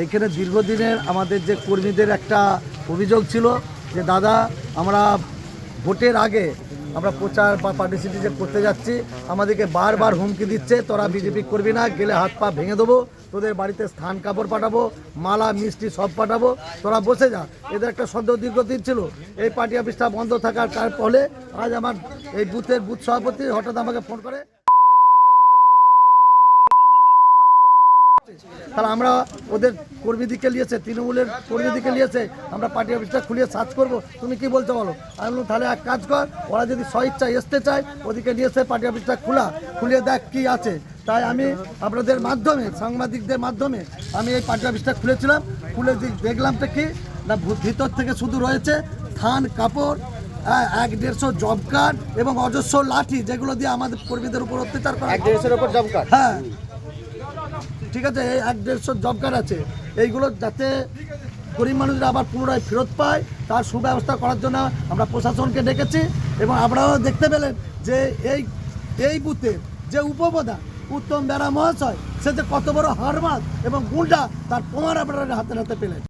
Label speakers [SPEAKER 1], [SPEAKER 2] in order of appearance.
[SPEAKER 1] এইখানে দীর্ঘদিনের আমাদের যে কর্মীদের একটা অভিযোগ ছিল যে দাদা আমরা ভোটের আগে আমরা প্রচার বা পার্টিসিপেট যে করতে যাচ্ছি, আমাদেরকে বারবার হুমকি দিচ্ছে তোরা বিজেপি করবি না, গেলে হাত পা ভেঙে দেবো, তোদের বাড়িতে স্থান কাপড় পাঠাবো, মালা মিষ্টি সব পাঠাবো, তোরা বসে যা। এদের একটা সন্দেহ দীর্ঘদিন ছিল। এই পার্টি অফিসটা বন্ধ থাকার ফলে আজ আমার এই বুথের বুথ সভাপতি হঠাৎ আমাকে ফোন করে, তাহলে আমরা ওদের কর্মীদিকে নিয়েছে, তৃণমূলের কর্মীদিকে নিয়েছে, আমরা পার্টি অফিসটা খুলিয়ে সার্চ করবো, তুমি কি বলছো বলো। আমি বললাম তাহলে এক কাজ কর, ওরা যদি স্বইচ্ছায় আসতে চায় ওদিকে নিয়েছে পার্টি অফিসটা খুলিয়ে দেখ কি আছে। তাই আমি আপনাদের মাধ্যমে, সাংবাদিকদের মাধ্যমে আমি এই পার্টি অফিসটা খুলেছিলাম। খুলে দেখলামটা কি না, ভিতর থেকে শুধু রয়েছে থান কাপড়, 150 জব কার্ড এবং অজস্র লাঠি, যেগুলো দিয়ে আমাদের কর্মীদের উপর অত্যাচার করা।
[SPEAKER 2] 150-এর উপর জব কার্ড?
[SPEAKER 1] হ্যাঁ ঠিক আছে, এই 150 জব কার্ড আছে। এইগুলো যাতে গরিব মানুষরা আবার পুনরায় ফেরত পায় তার সুব্যবস্থা করার জন্য আমরা প্রশাসনকে ডেকেছি। এবং আপনারাও দেখতে পেলেন যে এই বুথের যে উপপ্রধান উত্তম বেরা মহাশয়, সে যে কত বড় হারমাত এবং গুন্ডা তার প্রমাণ আপনারা হাতে পেলেন।